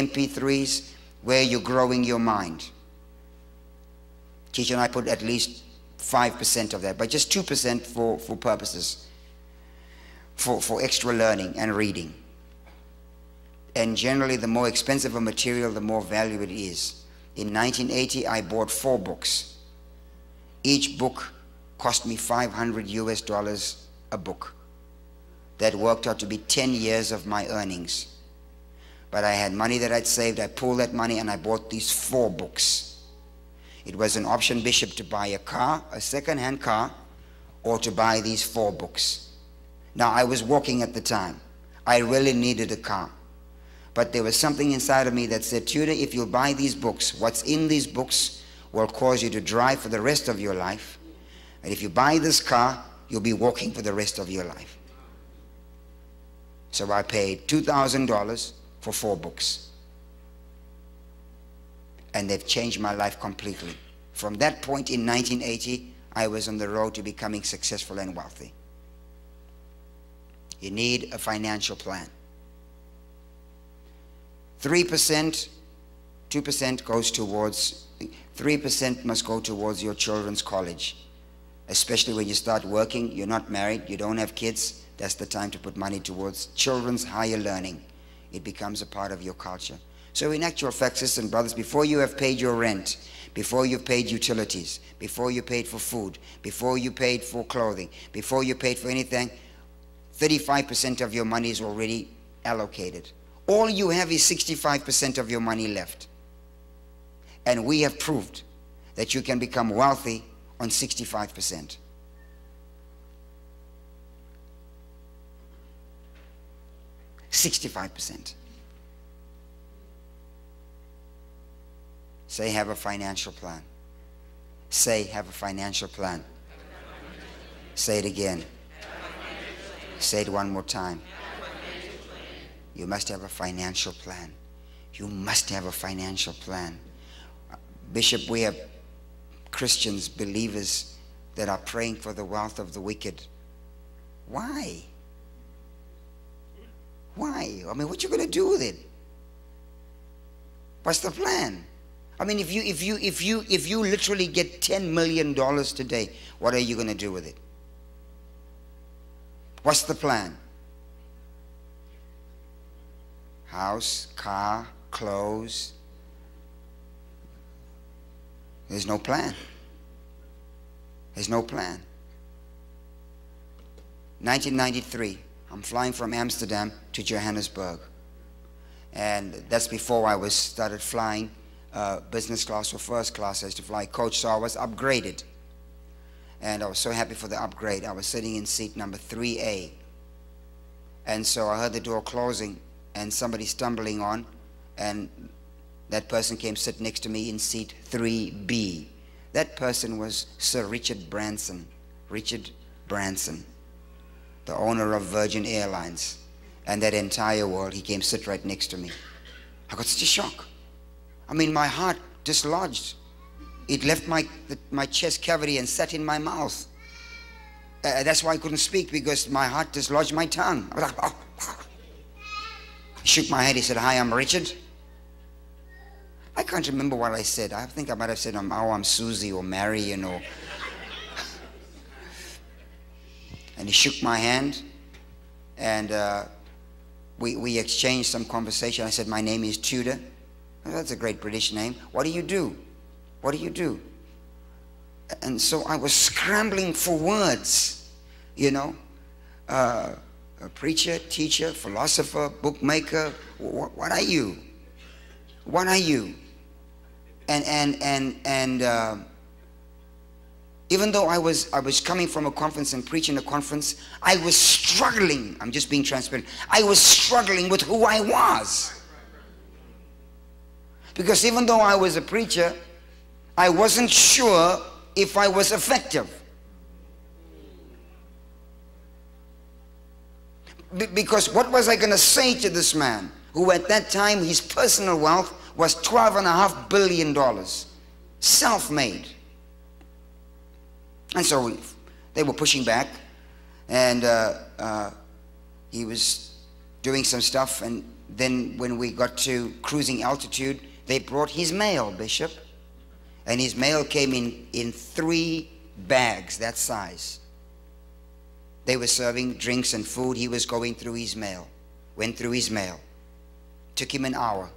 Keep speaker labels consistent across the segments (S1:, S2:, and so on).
S1: MP3s, where you're growing your mind. Teacher and I put at least 5% of that, but just 2% for purposes, for extra learning and reading. And generally, the more expensive a material, the more value it is. In 1980, I bought 4 books. Each book cost me $500 a book. That worked out to be 10 years of my earnings. But I had money that I'd saved. I pulled that money and I bought these 4 books. It was an option, Bishop, to buy a car, a second-hand car, or to buy these 4 books. Now, I was working at the time. I really needed a car. But there was something inside of me that said, Tudor, if you buy these books, what's in these books will cause you to drive for the rest of your life. And if you buy this car, you'll be walking for the rest of your life. So I paid $2,000 for 4 books. And they've changed my life completely. From that point in 1980, I was on the road to becoming successful and wealthy. You need a financial plan. 3%, 2% goes towards, 3% must go towards your children's college. Especially when you start working, you're not married, you don't have kids, that's the time to put money towards children's higher learning. It becomes a part of your culture. So in actual fact, sisters and brothers, before you have paid your rent, before you've paid utilities, before you paid for food, before you paid for clothing, before you paid for anything, 35% of your money is already allocated. All you have is 65% of your money left. And we have proved that you can become wealthy on 65%. $65. Say, have a financial plan. Say, have a financial plan. Say it again. Say it one more time. You must have a financial plan. You must have a financial plan. Bishop, we have Christians, believers, that are praying for the wealth of the wicked. Why? Why? I mean, what you going to do with it? What's the plan? I mean, if you literally get $10 million today, what are you going to do with it? What's the plan? House, car, clothes. There's no plan. There's no plan. 1993, I'm flying from Amsterdam to Johannesburg. And that's before I started flying business class or first class. I used to fly coach, so I was upgraded. And I was so happy for the upgrade. I was sitting in seat number 3A. And so I heard the door closing and somebody stumbling on, and that person came sit next to me in seat 3B. That person was Sir Richard Branson. Richard Branson, the owner of Virgin Airlines. And that entire world, he came sit right next to me. I got such a shock. I mean, my heart dislodged. It left my chest cavity and sat in my mouth. That's why I couldn't speak, because my heart dislodged my tongue. I was like, oh. He shook my head. He said, hi, I'm Richard. I can't remember what I said. I think I might have said, I'm Susie or Marion or... And he shook my hand, and we exchanged some conversation. I said, my name is Tudor. Oh, that's a great British name. What do you do? What do you do? And so I was scrambling for words, you know. A preacher, teacher, philosopher, bookmaker. What are you? What are you? And even though I was coming from a conference and preaching a conference, I was struggling. I'm just being transparent. I was struggling with who I was. Because even though I was a preacher, I wasn't sure if I was effective. Because what was I going to say to this man, who at that time, his personal wealth was $12.5 billion, self-made. And so they were pushing back, and he was doing some stuff, and then when we got to cruising altitude, they brought his mail, Bishop. And his mail came in 3 bags that size. They were serving drinks and food. He was going through his mail. Went through his mail. Took him an hour.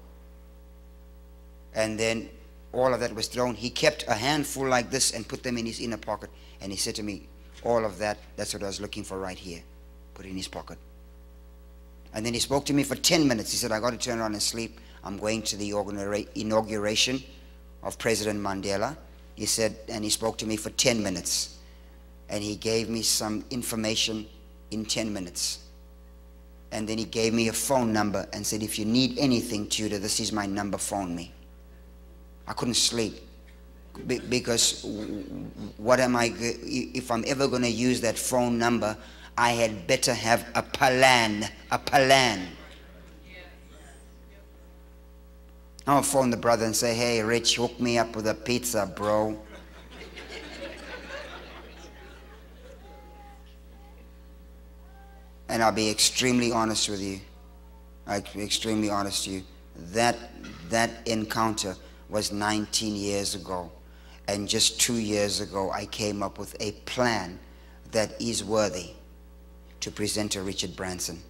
S1: And then all of that was thrown. He kept a handful like this and put them in his inner pocket. And he said to me, all of that, that's what I was looking for right here. Put it in his pocket. And then he spoke to me for 10 minutes. He said, I got to turn around and sleep. I'm going to the inauguration of President Mandela. He said, and he spoke to me for 10 minutes. And he gave me some information in 10 minutes. And then he gave me a phone number and said, if you need anything, Tudor, this is my number, phone me. I couldn't sleep. Because what am I, if I'm ever going to use that phone number, I had better have a plan, a plan. I'll phone the brother and say, hey, Rich, hook me up with a pizza, bro. And I'll be extremely honest with you. I'll be extremely honest with you. That encounter was 19 years ago. And just 2 years ago, I came up with a plan that is worthy to present to Richard Branson.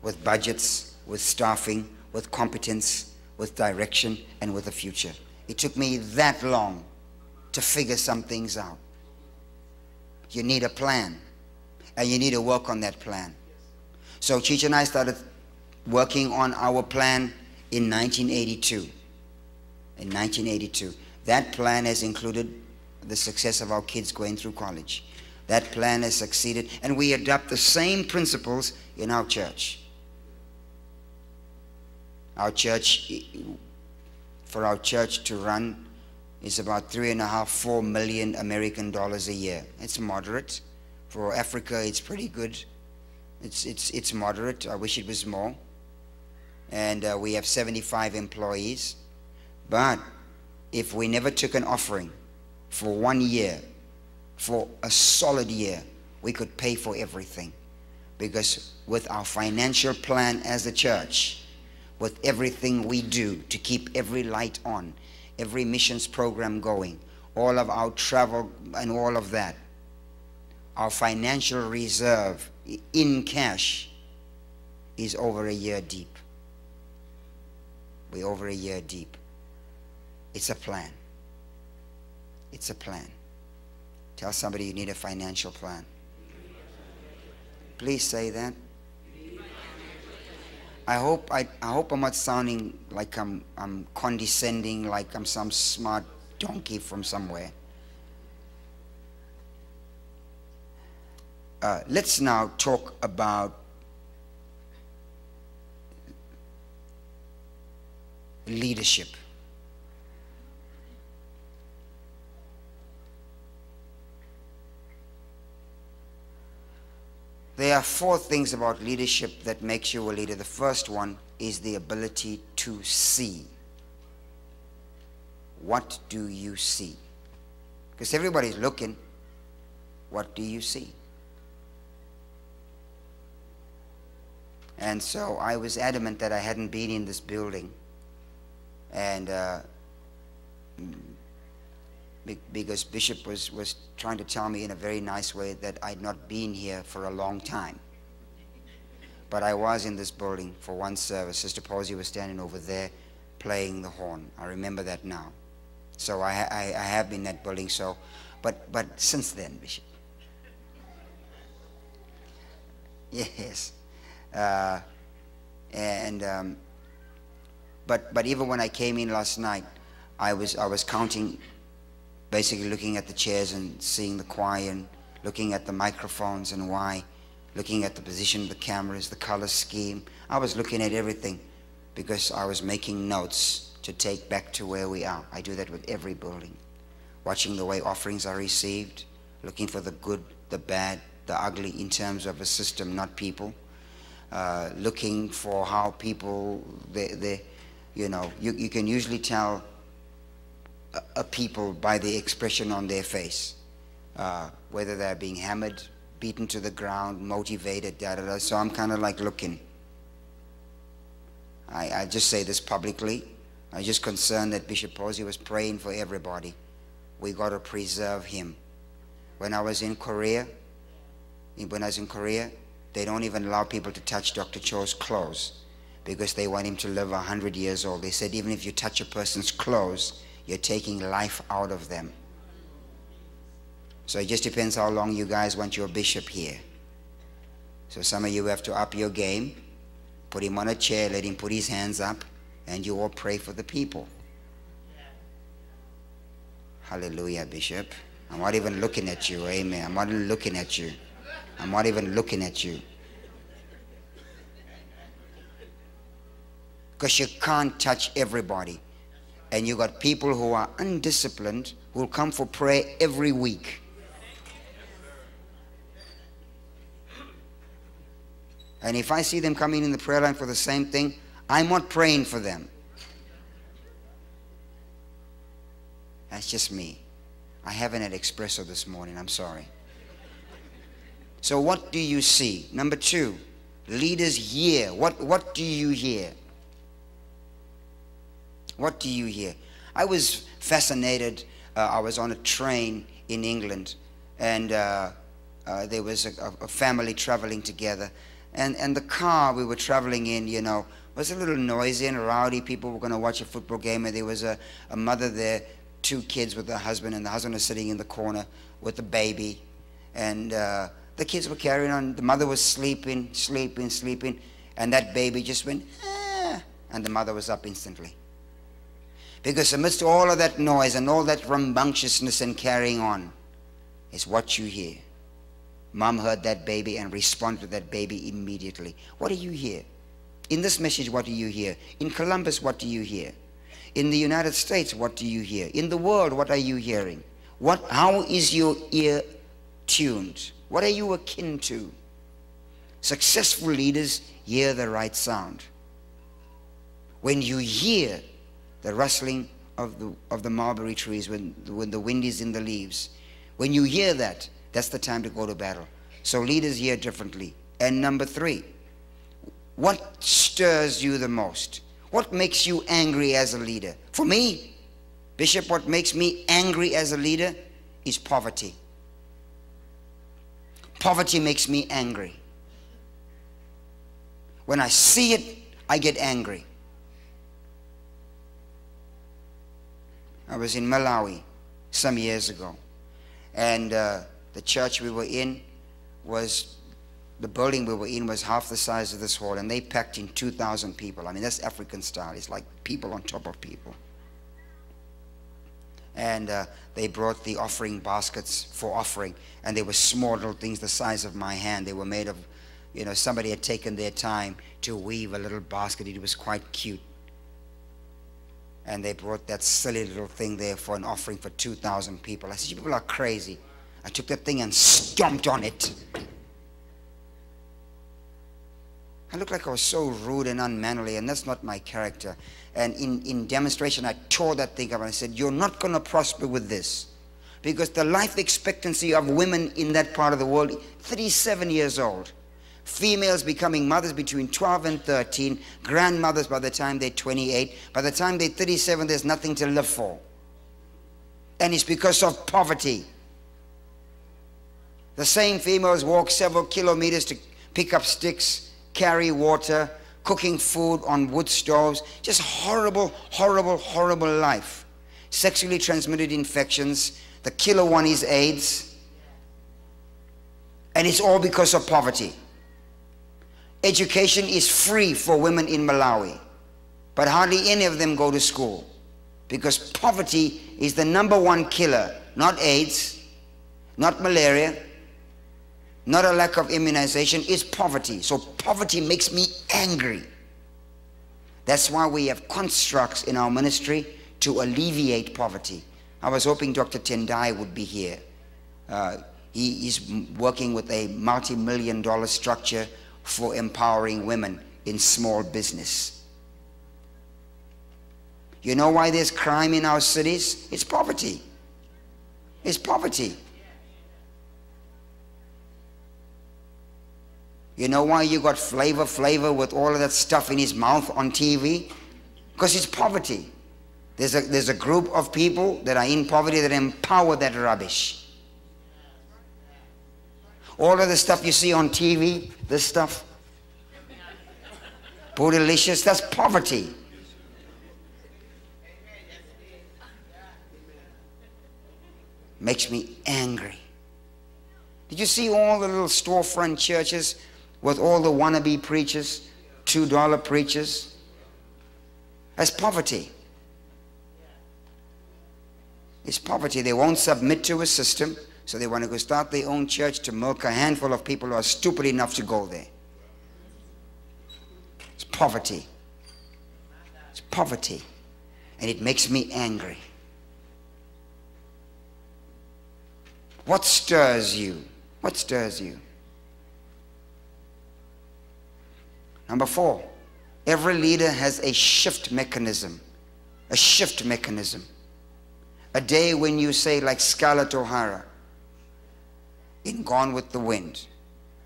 S1: With budgets, with staffing, with competence, with direction, and with a future. It took me that long to figure some things out. You need a plan. And you need to work on that plan. So Cheech and I started working on our plan in 1982. In 1982. That plan has included the success of our kids going through college. That plan has succeeded, and we adopt the same principles in our church. Our church, for our church to run, is about $3.5–4 million American dollars a year. It's moderate. For Africa, it's pretty good. It's moderate. I wish it was more. And we have 75 employees. But if we never took an offering for 1 year, for a solid year, we could pay for everything. Because with our financial plan as a church, with everything we do to keep every light on, every missions program going, all of our travel and all of that, our financial reserve in cash is over a year deep. We're over a year deep. It's a plan. It's a plan. Tell somebody you need a financial plan. Please say that. I hope I'm not sounding like I'm condescending, like I'm some smart donkey from somewhere. Let's now talk about leadership. There are 4 things about leadership that makes you a leader. The first one is the ability to see. What do you see? Because everybody's looking. What do you see? And so I was adamant that I hadn't been in this building. And because Bishop was trying to tell me in a very nice way that I'd not been here for a long time. But I was in this building for one service. Sister Posey was standing over there playing the horn. I remember that now. So I have been in that building. So, but since then, Bishop. Yes. But even when I came in last night, I was counting, basically looking at the chairs and seeing the choir and looking at the microphones and why, looking at the position of the cameras, the color scheme. I was looking at everything because I was making notes to take back to where we are. I do that with every building. Watching the way offerings are received, looking for the good, the bad, the ugly in terms of a system, not people. Looking for how people, you know, you can usually tell a people by the expression on their face, whether they're being hammered, beaten to the ground, motivated, da da da. So I'm kind of like looking. I just say this publicly. I'm just concerned that Bishop Posey was praying for everybody. We got to preserve him. When I was in Korea, they don't even allow people to touch Dr. Cho's clothes because they want him to live 100 years old. They said even if you touch a person's clothes, you're taking life out of them. So it just depends how long you guys want your bishop here. So some of you have to up your game, put him on a chair, let him put his hands up, and you all pray for the people. Hallelujah, Bishop. I'm not even looking at you. Amen. I'm not even looking at you. I'm not even looking at you. Because you can't touch everybody. And you got people who are undisciplined who will come for prayer every week. And if I see them coming in the prayer line for the same thing, I'm not praying for them. That's just me. I haven't had espresso this morning. I'm sorry. So what do you see? Number two, leaders hear. What do you hear? What do you hear? I was fascinated. I was on a train in England, and there was a family traveling together. And the car we were traveling in, you know, was a little noisy and rowdy. People were going to watch a football game, and there was a mother there, 2 kids with her husband, and the husband was sitting in the corner with the baby. And the kids were carrying on. The mother was sleeping, and that baby just went, ah, and the mother was up instantly. Because amidst all of that noise and all that rambunctiousness and carrying on is what you hear. Mom heard that baby and responded to that baby immediately. What do you hear? In this message, what do you hear? In Columbus, what do you hear? In the United States, what do you hear? In the world, what are you hearing? How is your ear tuned? What are you akin to? Successful leaders hear the right sound. When you hear the rustling of the mulberry trees, when the wind is in the leaves, when you hear that, that's the time to go to battle. So leaders hear differently. And number 3, what stirs you the most? What makes you angry as a leader? For me, Bishop, what makes me angry as a leader is poverty. Poverty makes me angry. When I see it, I get angry. I was in Malawi some years ago, and the church we were in was, the building we were in was half the size of this hall, and they packed in 2,000 people. I mean, that's African style. It's like people on top of people. And they brought the offering baskets for offering, and they were small little things the size of my hand. They were made of, you know, somebody had taken their time to weave a little basket. It was quite cute. And they brought that silly little thing there for an offering for 2,000 people. I said, you people are crazy. I took that thing and stomped on it. I looked like I was so rude and unmannerly, and that's not my character. And in demonstration, I tore that thing up and I said, you're not going to prosper with this. Because the life expectancy of women in that part of the world, 37 years old. Females becoming mothers between 12 and 13, grandmothers by the time they're 28. By the time they're 37, there's nothing to live for. And it's because of poverty. The same females walk several kilometers to pick up sticks, carry water, cooking food on wood stoves. Just horrible, horrible, horrible life. Sexually transmitted infections. The killer one is AIDS. And it's all because of poverty. Education is free for women in Malawi, but hardly any of them go to school because poverty is the #1 killer. Not AIDS, not malaria, not a lack of immunization. It's poverty. So poverty makes me angry. That's why we have constructs in our ministry to alleviate poverty. I was hoping Dr. Tendai would be here. He is working with a multi-million-dollar structure for empowering women in small business. You know why there's crime in our cities? It's poverty. It's poverty. You know why you got Flavor with all of that stuff in his mouth on TV? Because it's poverty. There's a group of people that are in poverty that empower that rubbish. All of the stuff you see on TV, this stuff, Bootylicious, that's poverty. Makes me angry. Did you see all the little storefront churches with all the wannabe preachers, $2 preachers? That's poverty. It's poverty. They won't submit to a system, so they want to go start their own church to milk a handful of people who are stupid enough to go there. It's poverty. It's poverty. And it makes me angry. What stirs you? What stirs you? Number 4, every leader has a shift mechanism. A shift mechanism. A day when you say, like Scarlett O'Hara in Gone with the Wind,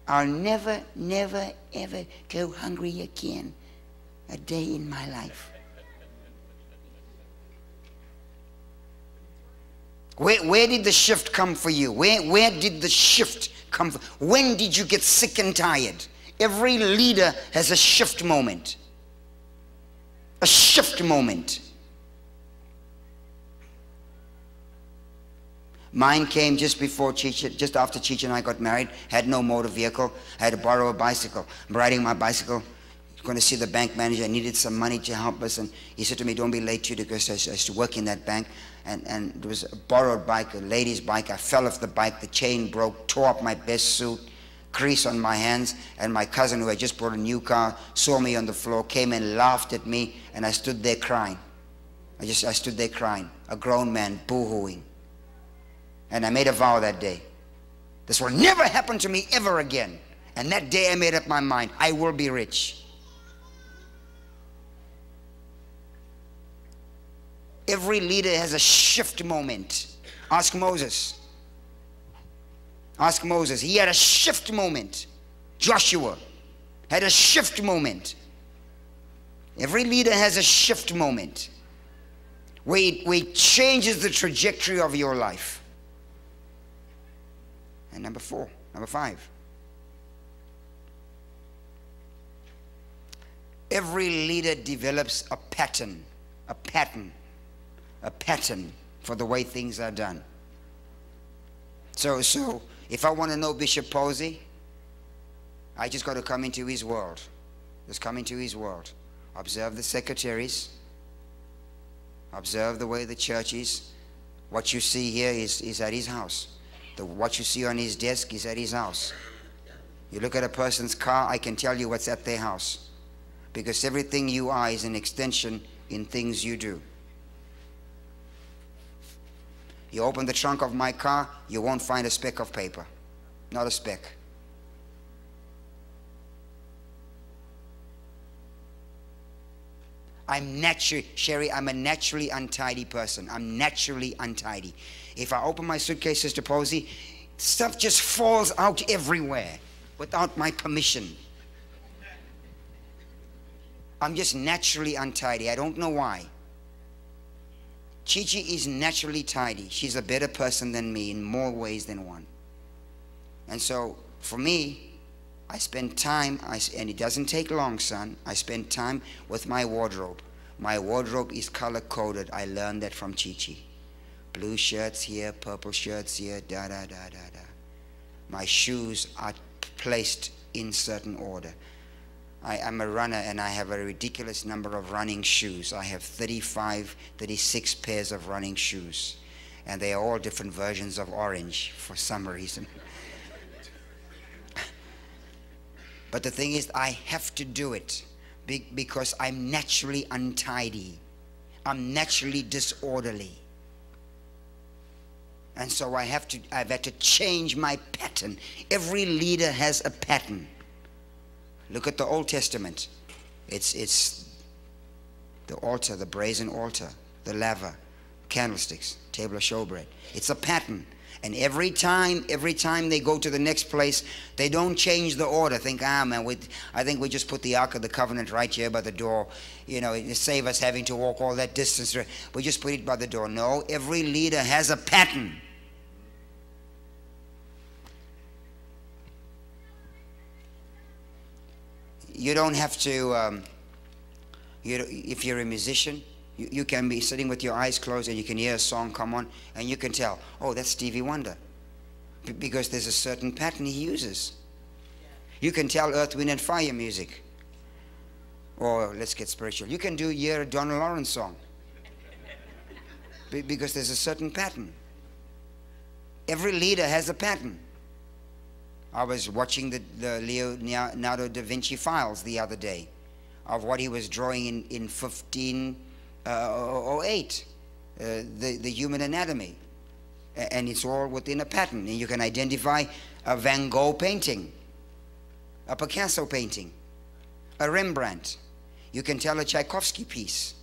S1: I'll never, never, ever go hungry again a day in my life. Where did the shift come for you? Where did the shift come from? When did you get sick and tired? Every leader has a shift moment. A shift moment. Mine came just before just after Cheech and I got married. Had no motor vehicle. I had to borrow a bicycle. I'm riding my bicycle, going to see the bank manager. I needed some money to help us, and he said to me, "Don't be late, Tudor," because I used to work in that bank. And there was a borrowed bike, a lady's bike. I fell off the bike. The chain broke, tore up my best suit, crease on my hands. And my cousin, who had just bought a new car, saw me on the floor, came and laughed at me, and I stood there crying. I stood there crying, a grown man boo-hooing. And I made a vow that day. This will never happen to me ever again. And that day I made up my mind, I will be rich. Every leader has a shift moment. Ask Moses. Ask Moses. He had a shift moment. Joshua had a shift moment. Every leader has a shift moment where it changes the trajectory of your life. And number 5. Every leader develops a pattern for the way things are done. So if I want to know Bishop Posey, I just got to come into his world. Just come into his world. Observe the secretaries. Observe the way the church is. What you see here is at his house. What you see on his desk is at his house. You look at a person's car, I can tell you what's at their house. Because everything you are is an extension in things you do. You open the trunk of my car, you won't find a speck of paper. Not a speck. Sherry, I'm a naturally untidy person. I'm naturally untidy. If I open my suitcase, Sister Posey, stuff just falls out everywhere without my permission. I'm just naturally untidy. I don't know why. Chi-Chi is naturally tidy. She's a better person than me in more ways than one. And so, for me, I spend time, and it doesn't take long, son. I spend time with my wardrobe. My wardrobe is color-coded. I learned that from Chi-Chi. Blue shirts here, purple shirts here, da-da-da-da-da. My shoes are placed in certain order. I am a runner, and I have a ridiculous number of running shoes. I have 35, 36 pairs of running shoes. And they are all different versions of orange for some reason. But the thing is, I have to do it because I'm naturally untidy. I'm naturally disorderly. And so I've had to change my pattern. Every leader has a pattern. Look at the Old Testament. It's the altar, the brazen altar, the laver, candlesticks, table of showbread. It's a pattern. And every time they go to the next place, they don't change the order. Think, man, I think we just put the Ark of the Covenant right here by the door. You know, it save us having to walk all that distance. We just put it by the door. No, every leader has a pattern. You don't have to, if you're a musician, you can be sitting with your eyes closed and you can hear a song come on and you can tell, oh, that's Stevie Wonder. Because there's a certain pattern he uses. You can tell Earth, Wind and Fire music. Or let's get spiritual. You can hear a Donald Lawrence song. Because there's a certain pattern. Every leader has a pattern. I was watching the Leonardo da Vinci files the other day of what he was drawing in 1508, the human anatomy. And it's all within a pattern. And you can identify a Van Gogh painting, a Picasso painting, a Rembrandt. You can tell a Tchaikovsky piece.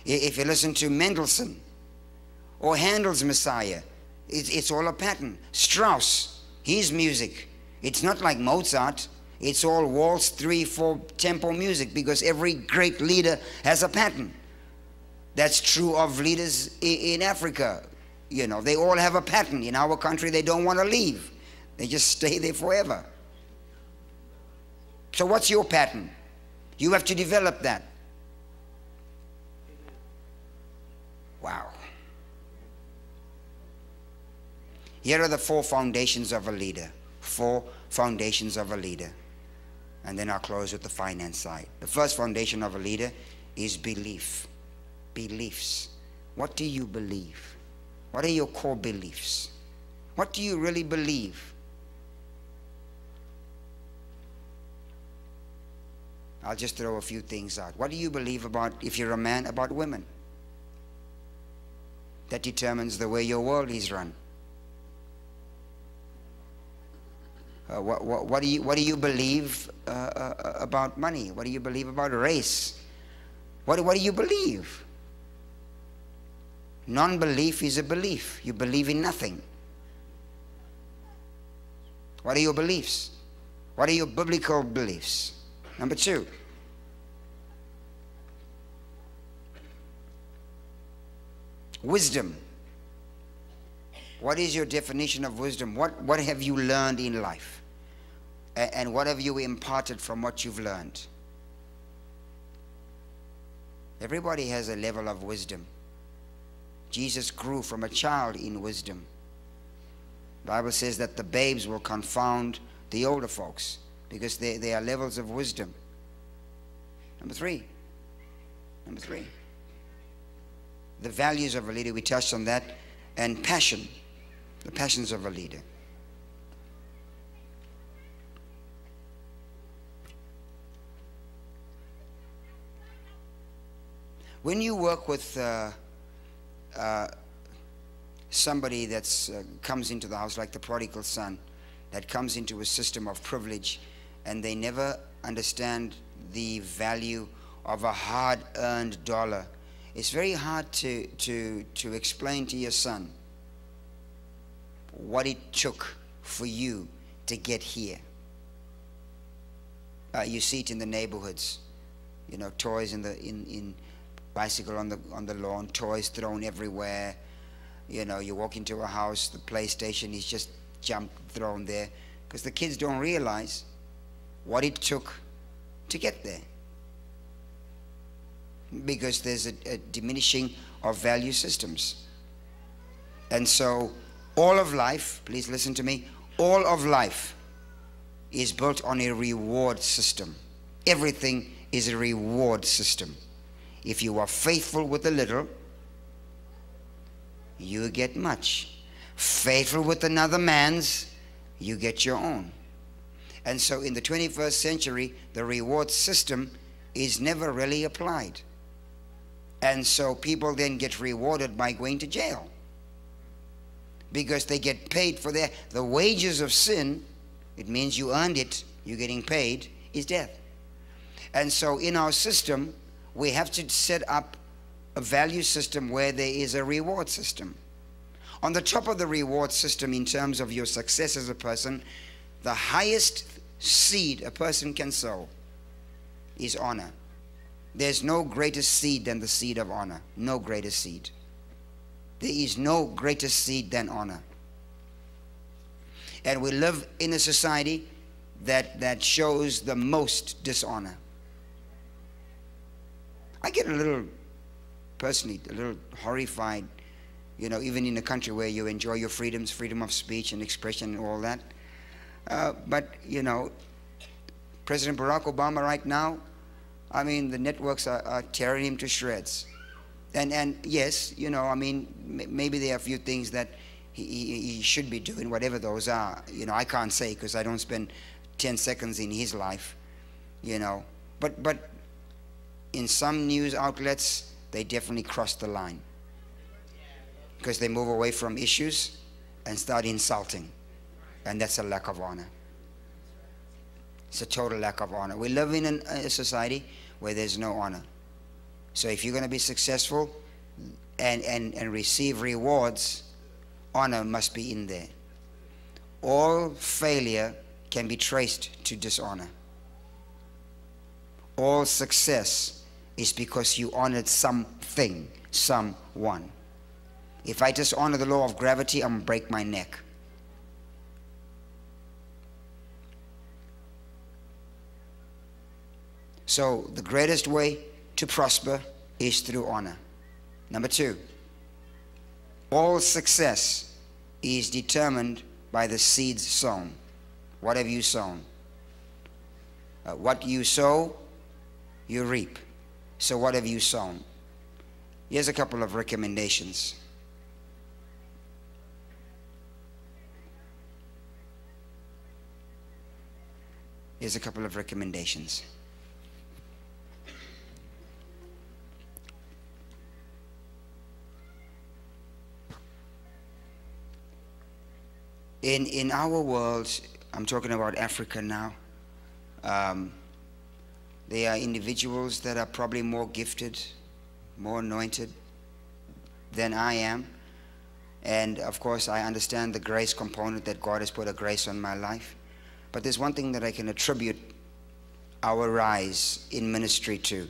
S1: If you listen to Mendelssohn or Handel's Messiah, it's all a pattern. Strauss, his music, it's not like Mozart. It's all waltz, 3/4 tempo music, because every great leader has a pattern. That's true of leaders in Africa. You know, they all have a pattern. In our country, they don't want to leave. They just stay there forever. So what's your pattern? You have to develop that. Wow. Here are the 4 foundations of a leader. 4 foundations of a leader. And then I'll close with the finance side. The first foundation of a leader is belief. Beliefs. What do you believe? What are your core beliefs? What do you really believe? I'll just throw a few things out. What do you believe about, if you're a man, about women? That determines the way your world is run. What do you believe about money? What do you believe about race? What do you believe? Non-belief is a belief. You believe in nothing. What are your beliefs? What are your biblical beliefs? Number 2. Wisdom. What is your definition of wisdom? What have you learned in life? And what have you imparted from what you've learned? Everybody has a level of wisdom. Jesus grew from a child in wisdom. The Bible says that the babes will confound the older folks because they are levels of wisdom. Number 3. The values of a leader, we touched on that. And passion. The passions of a leader. When you work with somebody that comes into the house, like the prodigal son, that comes into a system of privilege, and they never understand the value of a hard-earned dollar, it's very hard to explain to your son what it took for you to get here. You see it in the neighborhoods, you know, toys in bicycle on the lawn, toys thrown everywhere. You know, you walk into a house, the PlayStation is just thrown there, because the kids don't realize what it took to get there, because there's a diminishing of value systems. And so all of life, please listen to me, all of life is built on a reward system. Everything is a reward system. If you are faithful with a little, you get much. Faithful with another man's, you get your own. And so in the 21st century, the reward system is never really applied. And so people then get rewarded by going to jail, because they get paid for the wages of sin. It means you earned it, you're getting paid, is death. And so in our system, we have to set up a value system where there is a reward system. On the top of the reward system in terms of your success as a person, the highest seed a person can sow is honor. There's no greater seed than the seed of honor. No greater seed. There is no greater seed than honor. And we live in a society that shows the most dishonor. I get a little, personally, a little horrified, you know, even in a country where you enjoy your freedoms, freedom of speech and expression and all that. But, you know, President Barack Obama right now, I mean, the networks are tearing him to shreds. And yes, you know, I mean, maybe there are a few things that he should be doing, whatever those are. You know, I can't say because I don't spend 10 seconds in his life, you know. But in some news outlets, they definitely cross the line because they move away from issues and start insulting. And that's a lack of honor. It's a total lack of honor. We live in a society where there's no honor. So if you're going to be successful and receive rewards, honor must be in there. All failure can be traced to dishonor. All success is because you honored something, someone. If I dishonor the law of gravity, I'm going to break my neck. So the greatest way to prosper is through honor. Number two, all success is determined by the seeds sown. What have you sown? What you sow, you reap. So what have you sown? Here's a couple of recommendations. Here's a couple of recommendations. In our world, I'm talking about Africa now, there are individuals that are probably more gifted, more anointed than I am. And of course, I understand the grace component, that God has put a grace on my life. But there's one thing that I can attribute our rise in ministry to,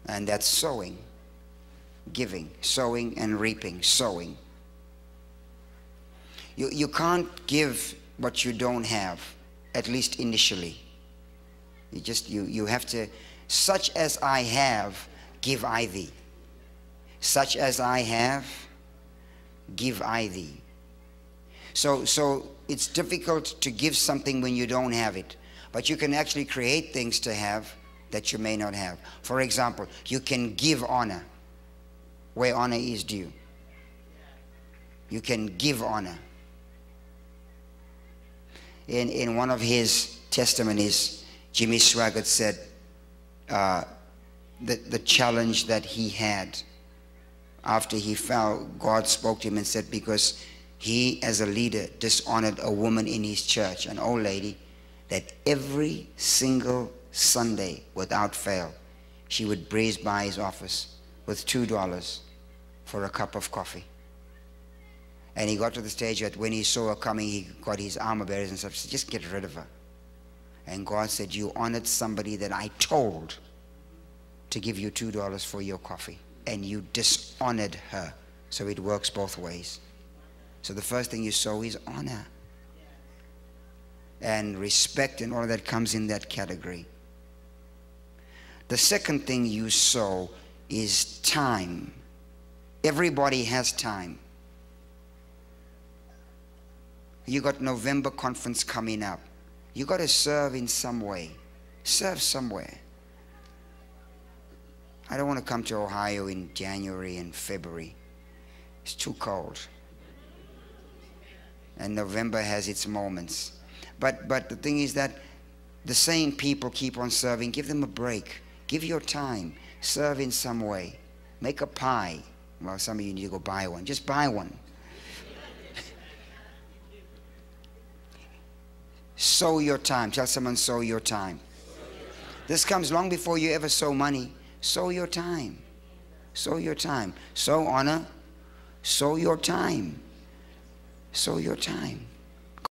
S1: and that's sowing, giving, sowing and reaping, sowing. You can't give what you don't have, at least initially. You have to, such as I have, give I thee. Such as I have, give I thee. So it's difficult to give something when you don't have it, but you can actually create things to have that you may not have. For example, you can give honor where honor is due. You can give honor. In one of his testimonies, Jimmy Swaggart said the challenge that he had after he fell, God spoke to him and said, because he as a leader dishonored a woman in his church, an old lady, that every single Sunday without fail she would breeze by his office with $2 for a cup of coffee. And he got to the stage that when he saw her coming, he got his armor bearers and stuff, said, just get rid of her. And God said, you honored somebody that I told to give you $2 for your coffee, and you dishonored her. So it works both ways. So the first thing you sow is honor. And respect and all that comes in that category. The second thing you sow is time. Everybody has time. You got November conference coming up. You got to serve in some way. Serve somewhere. I don't want to come to Ohio in January and February. It's too cold. And November has its moments. But the thing is that the same people keep on serving. Give them a break. Give your time. Serve in some way. Make a pie. Well, some of you need to go buy one. Just buy one. Sow your time. Tell someone, sow your time. This comes long before you ever sow money. Sow your time. Sow your time. Sow honor. Sow your time. Sow your time.